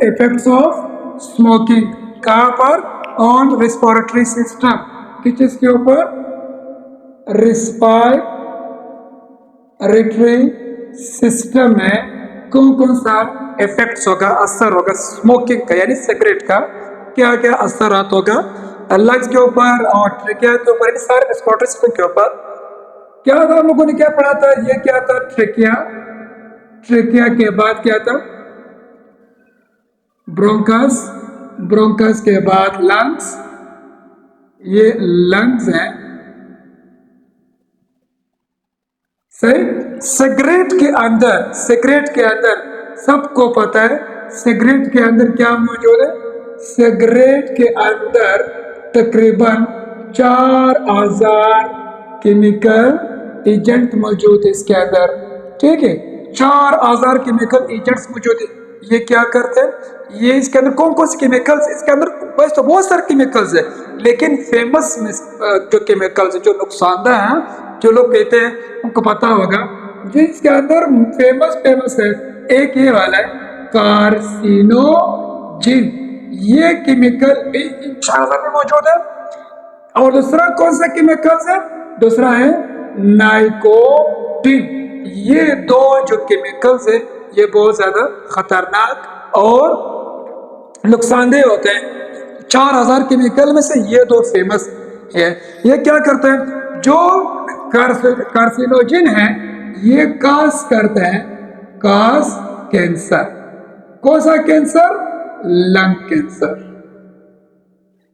Effects of smoking कहाँ पर? On respiratory system. किस चीज के ऊपर? रेस्पिरेटरी सिस्टम में कौन कौन सा इफेक्ट्स होगा, असर होगा स्मोकिंग का, यानी सिगरेट का क्या क्या असरात होगा लंग्स के ऊपर और ट्रेकिया के ऊपर, सारे रेस्पिरेटरी सिस्टम के ऊपर। क्या था हम लोगों ने क्या पढ़ा था? ये क्या था? ट्रेकिया। ट्रेकिया के बाद क्या था? ब्रोंकस। ब्रोंकस के बाद लंग्स। ये लंग्स है। सही। सिगरेट के अंदर सबको पता है सिगरेट के अंदर क्या मौजूद है? सिगरेट के अंदर तकरीबन 4000 केमिकल एजेंट मौजूद है इसके अंदर। ठीक है, 4000 केमिकल एजेंट्स मौजूद है। ये क्या करते हैं? ये इसके अंदर कौन कौन से केमिकल्स? इसके अंदर वैसे तो बहुत सारे केमिकल्स है, लेकिन फेमस जो केमिकल्स है, जो नुकसानदेह हैं, जो लोग कहते हैं उनको पता होगा, जो इसके अंदर फेमस है, एक ये वाला है कार्सिनोजिन। ये केमिकल भी इंशाल्लाह में मौजूद है। और दूसरा कौन सा केमिकल्स है? दूसरा है नाइकोटिन। ये दो जो केमिकल्स है ये बहुत ज्यादा खतरनाक और नुकसानदेह होते हैं। 4000 केमिकल में से ये दो फेमस है। ये क्या करते हैं? जो कार्सिनोजिन है ये काज करते हैं कैंसर। कौन सा कैंसर? Lung cancer.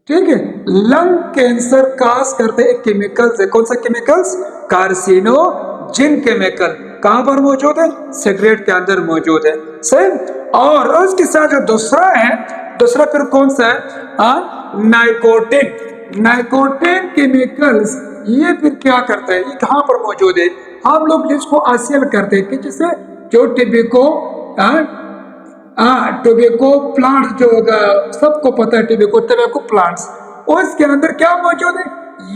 ठीक है, लंग कैंसर काज करते हैं केमिकल्स है। कौन सा केमिकल्स? कार्सिनोजिन केमिकल। कहां पर मौजूद है? सिगरेट के अंदर मौजूद है। सही। और उसके साथ जो दूसरा है, दूसरा फिर कौन सा है? नाइकोटिन। नाइकोटिन केमिकल्स ये फिर क्या करता है? ये कहां पर मौजूद है? हम लोग इसको हासिल करते हैं कि जिससे जो टोबैको प्लांट्स जो होगा, सबको पता है टोबैको प्लांट्स, और इसके अंदर क्या मौजूद है?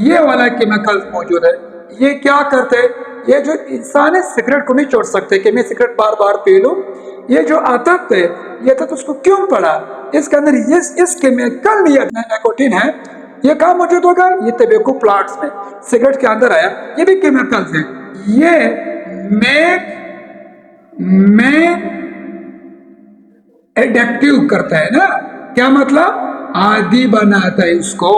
ये वाला केमिकल मौजूद है। ये क्या करते हैं? ये जो इंसान है सिगरेट को नहीं छोड़ सकते कि मैं सिगरेट बार बार पी लूं। ये जो आदत है, ये आदत उसको क्यों पड़ा? इसके अंदर इस केमिकल में नाइकोटिन है। ये कहाँ मौजूद होगा? ये टोबैको प्लांट्स में, सिगरेट के अंदर आया। ये भी केमिकल्स है। ये एडिक्टिव करता है ना। क्या मतलब? आदी बनाता है इसको।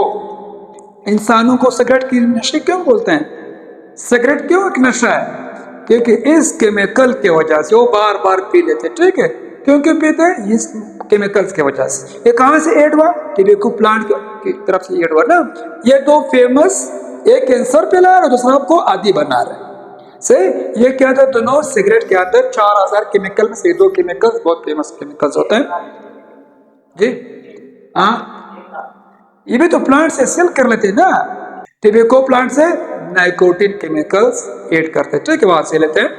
इंसानों को सिगरेट की नशे क्यों बोलते हैं? सिगरेट क्यों एक नशा है? क्योंकि इस केमिकल के वजह से वो बार बार पी लेते। ठीक है, क्योंकि पीते हैं इस केमिकल्स के वजह से। ये कहां से ऐड हुआ? टोबैको प्लांट की तरफ से ऐड हुआ ना। ये दो फेमस, एक कैंसर फैला और दूसरा आपको आदी बना रहा है। सही। ये क्या था? दोनों सिगरेट के अंदर 4000 केमिकल में से दो केमिकल्स बहुत फेमस केमिकल्स होते हैं जी। ये भी तो प्लांट से सेल कर लेते हैं ना। टोबैको प्लांट से नाइकोटिन केमिकल्स ऐड करते हैं। ठीक है, वहां से लेते हैं।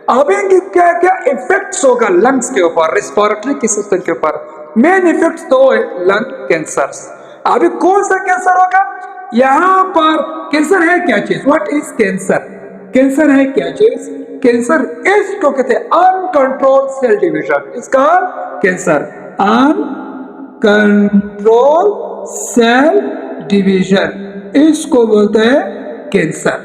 अब इनकी क्या क्या इफेक्ट्स होगा लंग्स के ऊपर, रेस्पिरेटरी सिस्टम के ऊपर? मेन इफेक्ट्स तो है लंग कैंसर। अभी कौन सा कैंसर होगा? यहाँ पर कैंसर है क्या चीज? What is cancer? कैंसर है क्या चीज? कैंसर इसको कहते हैं अनकंट्रोल सेल डिवीजन। इसका कैंसर अनकंट्रोल सेल डिवीजन, इसको बोलते हैं कैंसर।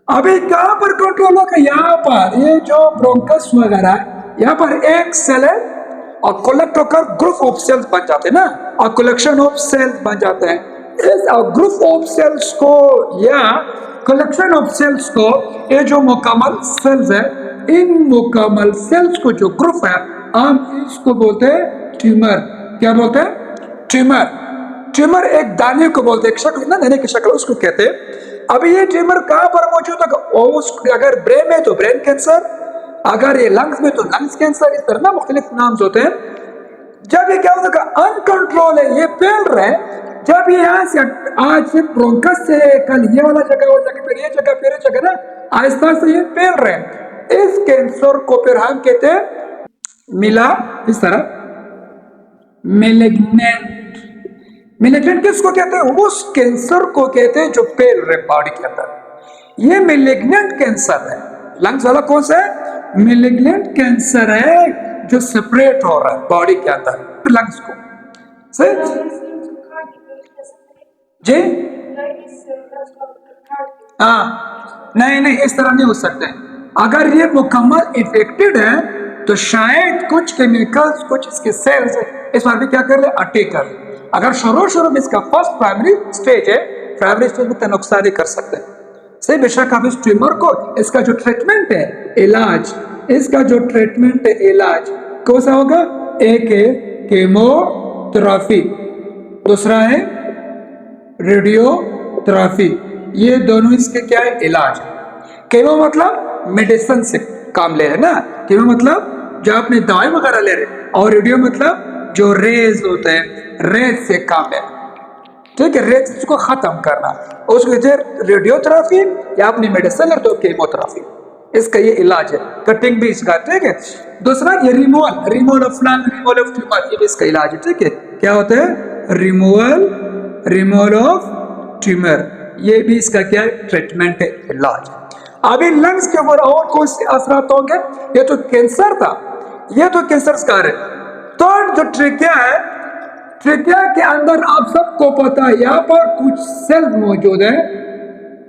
अभी कहां पर कंट्रोल होगा? यहाँ पर ये जो ब्रोंकस वगैरह, यहाँ पर एक सेल है और कलेक्ट होकर ग्रुप ऑफ सेल्स बन जाते हैं ना, और कलेक्शन ऑफ सेल्स बन जाते हैं। इस ग्रुप ऑफ सेल्स को या कलेक्शन ऑफ सेल्स को, ये जो मुकम्मल सेल्स है, इन मुकम्मल सेल्स को जो ग्रुप है, हम इसको बोलते हैं ट्यूमर। क्या बोलते हैं? ट्यूमर। ट्यूमर एक दाने को बोलते हैं, एक शक्ल ना, दाने की शक्ल, उसको कहते हैं। अब ये ट्यूमर कहां पर मौजूद है? अगर ब्रेन में तो ब्रेन कैंसर, अगर ये लंग्स में तो लंग्स कैंसर। इस तरह ना मुख्तलिफ नाम होते हैं। जब ये क्या होता है? अनकंट्रोल है, ये फैल रहा है। जब ये यहाँ से आज से ब्रोंकस से कल ये वाला जगह हो जाके फिर ये जगह ना, आहिस्ता से ये फैल रहे हैं। इस कैंसर को फिर हम कहते हैं इस तरह मेलिग्नेंट किसको कहते हैं? उस कैंसर को कहते हैं जो फैल रहे बॉडी के अंदर। ये मेलिग्नेंट कैंसर है। लंग्स वाला कौन सा है? मेलिग्नेंट कैंसर है, जो सेपरेट हो रहा है बॉडी के अंदर लंग्स को। सही जी? हाँ, नहीं नहीं, इस तरह नहीं हो सकते। अगर ये मुकम्मल इफेक्टेड है तो शायद कुछ केमिकल्स, कुछ इसके सेल्स इस बार भी क्या कर ले, अटैक कर ले। अगर शुरू में इसका फर्स्ट प्राइमरी स्टेज है, प्राइमरी स्टेज में तो नुकसान ही कर सकते हैं। सही, बेशक आप इस ट्यूमर को, इसका जो ट्रीटमेंट है, इलाज, इसका जो ट्रीटमेंट है, इलाज कौन सा होगा? एक है केमोथेरेपी, दूसरा है रेडियोथेरेपी। ये दोनों इसके क्या है? इलाज। केमो मतलब मेडिसिन से काम ले रहे ना, केमो मतलब जो आपने दवाई वगैरह ले रहे, और रेडियो मतलब जो रेज होते हैं, रेज से काम है, ठीक है, रेज को खत्म करना, उसको रेडियोथेरेपी या अपनी मेडिसिन लेते हो केमोथेरेपी, इसका ये इलाज है। कटिंग भी इसका, ठीक है। दूसरा ये removal of lung, removal of tumour, ये भी इसका इलाज है, ठीक है। क्या होता है? रिमूवल ऑफ ट्यूमर, ये भी इसका क्या है? ट्रीटमेंट है, इलाज। अभी लंग्स के ऊपर और कौन से असर होंगे? ये तो कैंसर था, ये तो कैंसर का है। तो जो ट्रेकिया है, ट्रेकिया के अंदर आप सबको पता है यहाँ पर कुछ सेल्स मौजूद है,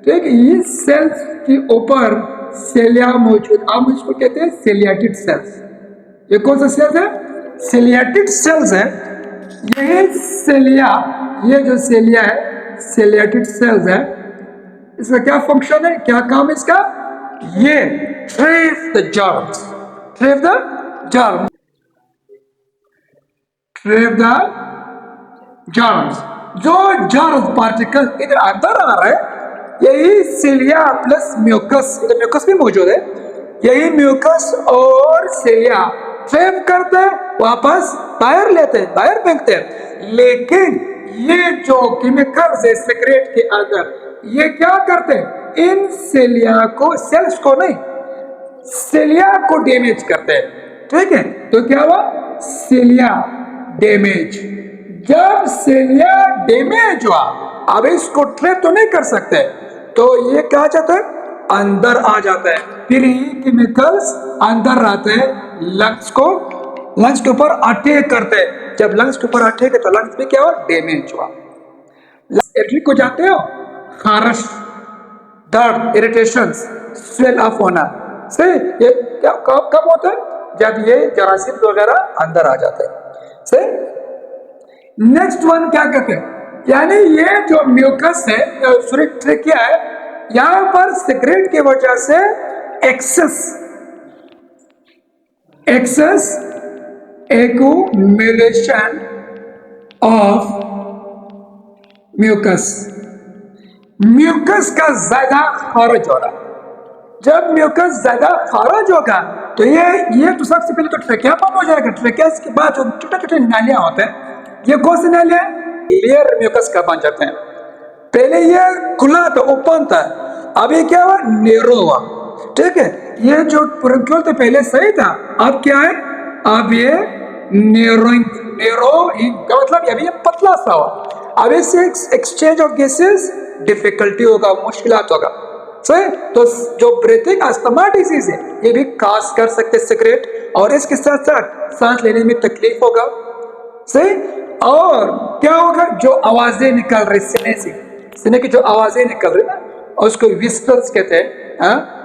ठीक है। ये सेल्स के ऊपर सेलिया मौजूद, हम इसको कहते हैं सेलियाटिड सेल्स। ये कौन सा सेल्स है? सेलियाटिड सेल्स है। यही सेलिया, ये जो सेलिया है, सेलियाटिड सेल्स है, इसका क्या फंक्शन है, क्या काम है इसका? ये trace the germs, trace the germs, trace the germs. जो जर्म पार्टिकल इधर अंदर आ रहा है, यही सेलिया प्लस म्यूकस, इधर म्यूकस भी मौजूद है, यही म्यूकस और सेलिया ट्रैप करते हैं, वापस बाहर लेते हैं, बाहर फेंकते हैं। लेकिन ये जो केमिकल्स है सेक्रेट के अंदर, ये क्या करते हैं? इन सेलिया को, सेल्स को नहीं, सेलिया को डैमेज करते हैं, ठीक है। तो क्या हुआ? सेलिया डैमेज। जब सेलिया डैमेज हुआ, अब इसको ट्रैप तो नहीं कर सकते, तो ये क्या जाता है? अंदर आ जाता है। फिर ये केमिकल्स अंदर आते हैं, लंग्स के ऊपर अटैक करते हैं। जब लंग्स के ऊपर अटैक है तो लंग्स में क्या हुआ? डैमेज हुआ। एट्रिक को जाते हो, खारश, दर्द, इरिटेशन, स्वेल अप होना, सही। ये क्या कब होता है? जब ये जरासीम वगैरह अंदर आ जाते हैं, सही। नेक्स्ट वन क्या कहते हैं? यानी ये जो म्यूकस है, ट्रेकिया है, यहां पर सिगरेट की वजह से एक्सेस एक्यूमुलेशन ऑफ म्यूकस का ज्यादा खारिज हो रहा है। जब म्यूकस ज्यादा खारिज होगा तो ये तो सबसे पहले तो ट्रेकिया बंद हो जाएगा। ट्रेकिया के बाद जो छोटे छोटे नालियां होते हैं, ये कौन सी नालियां? लेयर म्यूकस का बन जाते हैं। पहले ये खुला था, ओपन था, अभी क्या हुआ? नेरो हुआ, ठीक है। ये जो ब्रोंकियोल तो पहले सही था, अब क्या है? अब ये नेरो का मतलब अभी ये पतला सा हुआ। अब इससे एक्सचेंज ऑफ गैसेस डिफिकल्टी होगा, मुश्किलात होगा, सही। तो जो ब्रीथिंग अस्थमा डिजीज है, ये भी काज कर सकते सिगरेट, और इसके साथ साथ सांस लेने में तकलीफ होगा, सही। और क्या होगा? जो आवाजें निकल रही सीने से, सीने की जो आवाजें निकल रही ना, उसको विस्टल्स कहते हैं,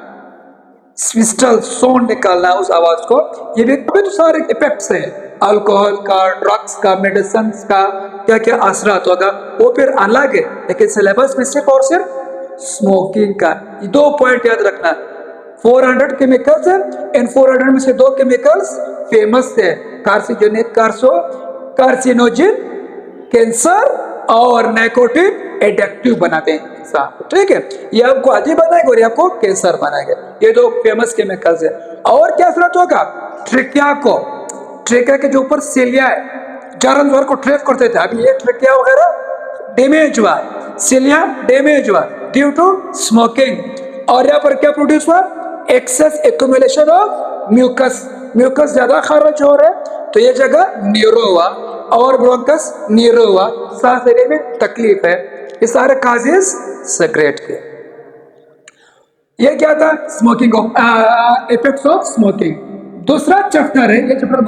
विस्टल साउंड निकालना उस आवाज को, ये भी तो सारे इफेक्ट्स हैं। अल्कोहल का, ड्रग्स का, मेडिसिन का क्या क्या असरात होगा वो फिर अलग है, लेकिन सिलेबस में सिर्फ और सिर्फ स्मोकिंग का। 2 पॉइंट याद रखना, 400 केमिकल्स है, इन 400 में से 2 केमिकल्स फेमस है, कार्सिनोजेनिक, कार्सिनोजिन, कैंसर, और नाइकोटिन एडिक्टिव बनाते हैं इंसान, ठीक है। ये आपको आदि बनाएगा और ये आपको कैंसर बनाएगा। ये 2 फेमस केमिकल्स है। और क्या असरत होगा? ट्रेकिया के जो ऊपर सेलिया है, जर्म को ट्रैप करते थे, अभी ये ट्रेकिया वगैरह डैमेज हुआ, सेलिया डैमेज हुआ ड्यू टू स्मोकिंग। और यहाँ पर क्या प्रोड्यूस हुआ? एक्सेस एक्यूमुलेशन ऑफ म्यूकस ज्यादा खारिज हो रहा है, तो ये जगह न्यूरो हुआ और ब्रोंकस न्यूरो हुआ, सांस लेने में तकलीफ है। ये सारे काजेस सिगरेट के। ये क्या था? Smoking of effects of smoking. दूसरा चैप्टर है, ये चैप्टर